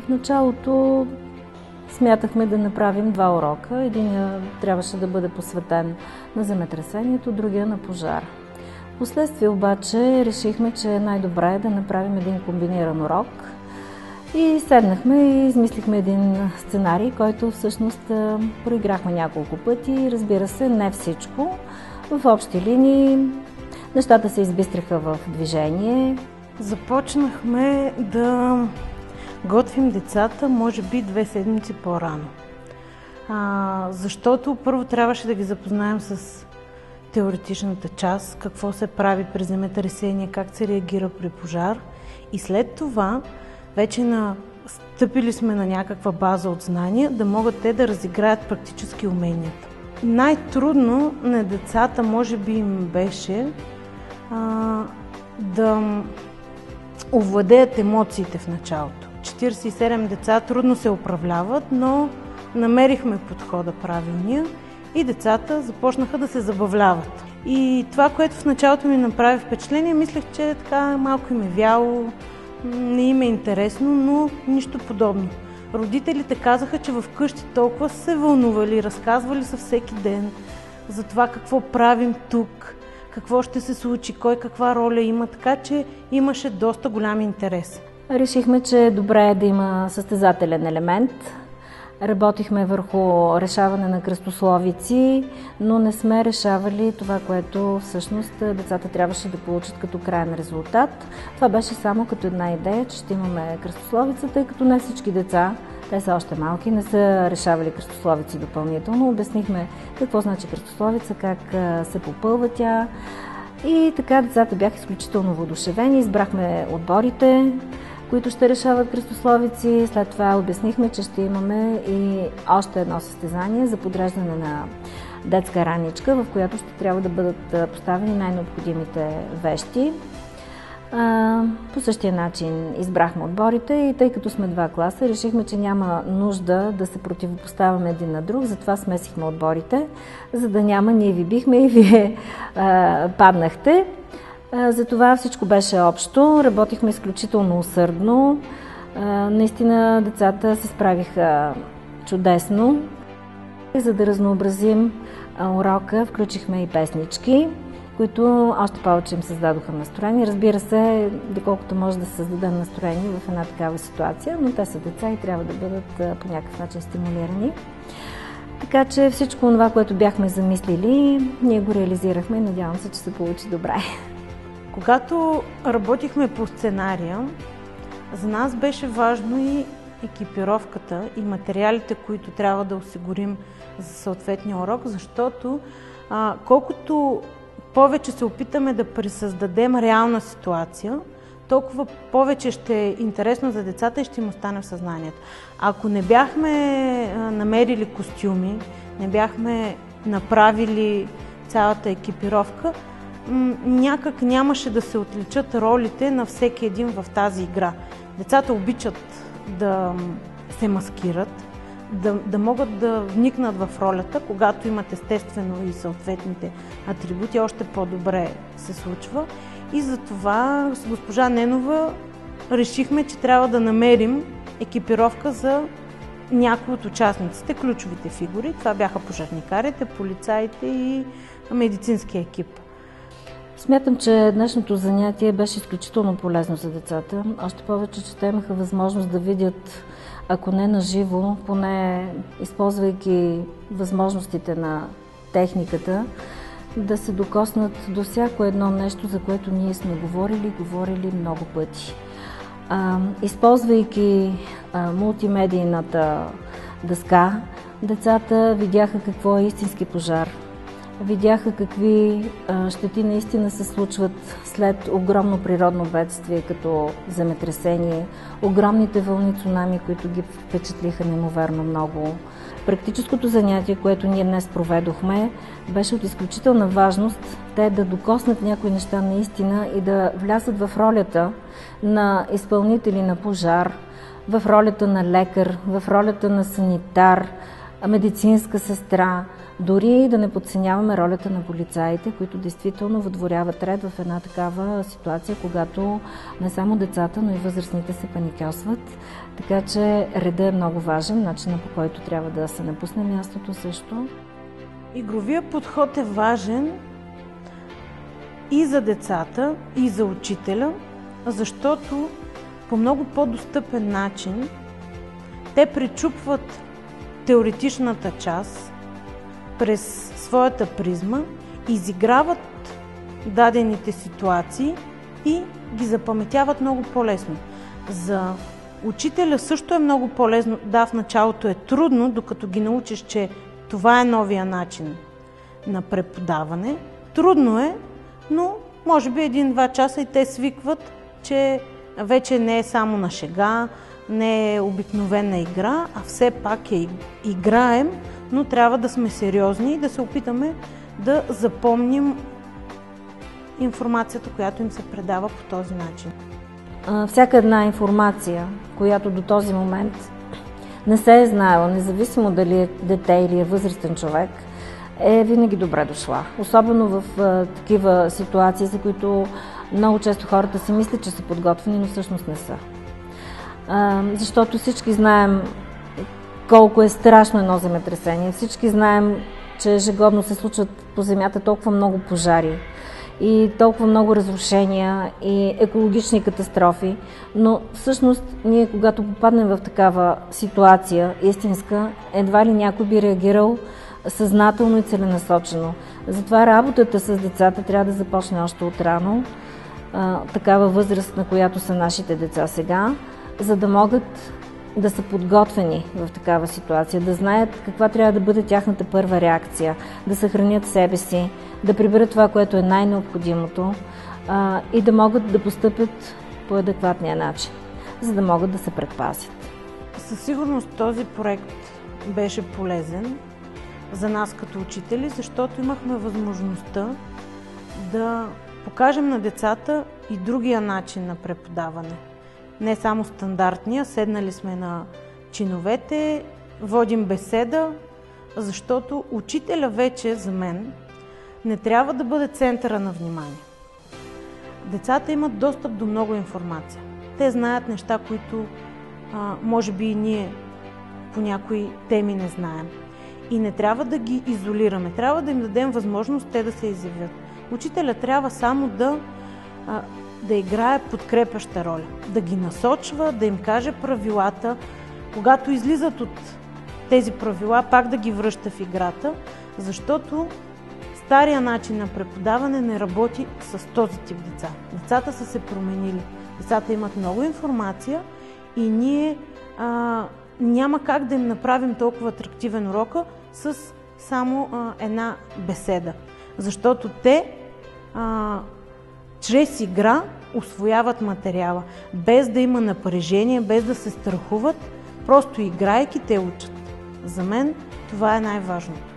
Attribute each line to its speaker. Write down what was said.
Speaker 1: В началото смятахме да направим 2 урока. Единият трябваше да бъде посветен на земетресението, другия на пожар. Впоследствие обаче решихме, че най-добре е да направим един комбиниран урок и седнахме и измислихме един сценарий, който всъщност проиграхме няколко пъти. Разбира се, не всичко. В общи линии нещата се избистриха в движение.
Speaker 2: Започнахме да готвим децата, може би 2 седмици по-рано. Защото първо трябваше да ги запознаем с теоретичната част, какво се прави при земетресение, как се реагира при пожар. И след това вече стъпили сме на някаква база от знания, да могат те да разиграят практически уменията. Най-трудно на децата може би им беше да овладеят емоциите в началото. 47 деца трудно се управляват, но намерихме подхода правилния и децата започнаха да се забавляват. И това, което в началото ми направи впечатление, мислех, че така малко им е вяло, не им е интересно, но нищо подобно. Родителите казаха, че вкъщи толкова се вълнували, разказвали са всеки ден за това какво правим тук, какво ще се случи, кой каква роля има, така че имаше доста голям интерес.
Speaker 1: Решихме, че е добре да има състезателен елемент. Работихме върху решаване на кръстословици, но не сме решавали това, което всъщност децата трябваше да получат като краен резултат. Това беше само като една идея, че ще имаме кръстословица, тъй като не всички деца, те са още малки, не са решавали кръстословици допълнително. Обяснихме какво значи кръстословица, как се попълва тя. И така децата бяха изключително въодушевени, избрахме отборите, които ще решават кръстословици. След това обяснихме, че ще имаме и още едно състезание за подреждане на детска раничка, в която ще трябва да бъдат поставени най-необходимите вещи. По същия начин избрахме отборите и тъй като сме 2 класа, решихме, че няма нужда да се противопоставяме един на друг, затова смесихме отборите, за да няма ние ви бихме и вие паднахте. Затова всичко беше общо, работихме изключително усърдно. Наистина децата се справиха чудесно. За да разнообразим урока, включихме и песнички, които още повече им създадоха настроение. Разбира се, доколкото може да се създадем настроение в една такава ситуация, но те са деца и трябва да бъдат по някакъв начин стимулирани. Така че всичко това, което бяхме замислили, ние го реализирахме и надявам се, че се получи добре.
Speaker 2: Когато работихме по сценария, за нас беше важно и екипировката и материалите, които трябва да осигурим за съответния урок, защото колкото повече се опитаме да пресъздадем реална ситуация, толкова повече ще е интересно за децата и ще им остане в съзнанието. Ако не бяхме намерили костюми, не бяхме направили цялата екипировка, някак нямаше да се отличат ролите на всеки един в тази игра. Децата обичат да се маскират, да могат да вникнат в ролята, когато имат естествено и съответните атрибути, още по-добре се случва. И затова с госпожа Ненова решихме, че трябва да намерим екипировка за някои от участниците, ключовите фигури. Това бяха пожарникарите, полицаите и медицинския екип.
Speaker 1: Смятам, че днешното занятие беше изключително полезно за децата. Още повече, че те имаха възможност да видят, ако не на живо, поне използвайки възможностите на техниката, да се докоснат до всяко едно нещо, за което ние сме говорили много пъти. Използвайки мултимедийната дъска, децата видяха какво е истински пожар. Видяха какви щети наистина се случват след огромно природно бедствие, като земетресение, огромните вълни цунами, които ги впечатлиха неимоверно много. Практическото занятие, което ние днес проведохме, беше от изключителна важност те да докоснат някои неща наистина и да влязат в ролята на изпълнители на пожар, в ролята на лекар, в ролята на санитар, медицинска сестра, Дори да не подценяваме ролята на полицаите, които действително въдворяват ред в една такава ситуация, когато не само децата, но и възрастните се паникьосват. Така че редът е много важен, начинът по който трябва да се напусне мястото също.
Speaker 2: Игровия подход е важен и за децата, и за учителя, защото по много по-достъпен начин те пречупват теоретичната част през своята призма, изиграват дадените ситуации и ги запаметяват много по-лесно. За учителя също е много по-лесно. Да, в началото е трудно, докато ги научиш, че това е новия начин на преподаване. Трудно е, но може би 1-2 часа и те свикват, че вече не е само на шега, не е обикновена игра, а все пак играем, но трябва да сме сериозни и да се опитаме да запомним информацията, която им се предава по този начин.
Speaker 1: Всяка една информация, която до този момент не се е знаела, независимо дали е дете или е възрастен човек, е винаги добре дошла. Особено в такива ситуации, за които много често хората си мислят, че са подготвени, но всъщност не са. Защото всички знаем колко е страшно едно земетресение. Всички знаем, че ежегодно се случват по земята толкова много пожари и толкова много разрушения и екологични катастрофи. Но всъщност ние, когато попаднем в такава ситуация истинска, едва ли някой би реагирал съзнателно и целенасочено. Затова работата с децата трябва да започне още от рано, такава възраст, на която са нашите деца сега, за да могат да са подготвени в такава ситуация, да знаят каква трябва да бъде тяхната първа реакция, да съхранят себе си, да приберат това, което е най-необходимото и да могат да постъпят по адекватния начин, за да могат да се предпазят.
Speaker 2: Със сигурност този проект беше полезен за нас като учители, защото имахме възможността да покажем на децата и другия начин на преподаване. Не само стандартния, седнали сме на чиновете, водим беседа, защото учителя вече за мен не трябва да бъде центъра на внимание. Децата имат достъп до много информация. Те знаят неща, които може би и ние по някои теми не знаем. И не трябва да ги изолираме, трябва да им дадем възможност те да се изявят. Учителя трябва само да играе подкрепяща роля, да ги насочва, да им каже правилата, когато излизат от тези правила, пак да ги връща в играта, защото стария начин на преподаване не работи с този тип деца. Децата са се променили, децата имат много информация и ние няма как да им направим толкова атрактивен урока с само една беседа, защото те чрез игра усвояват материала, без да има напрежение, без да се страхуват, просто играйки те учат. За мен това е най-важното.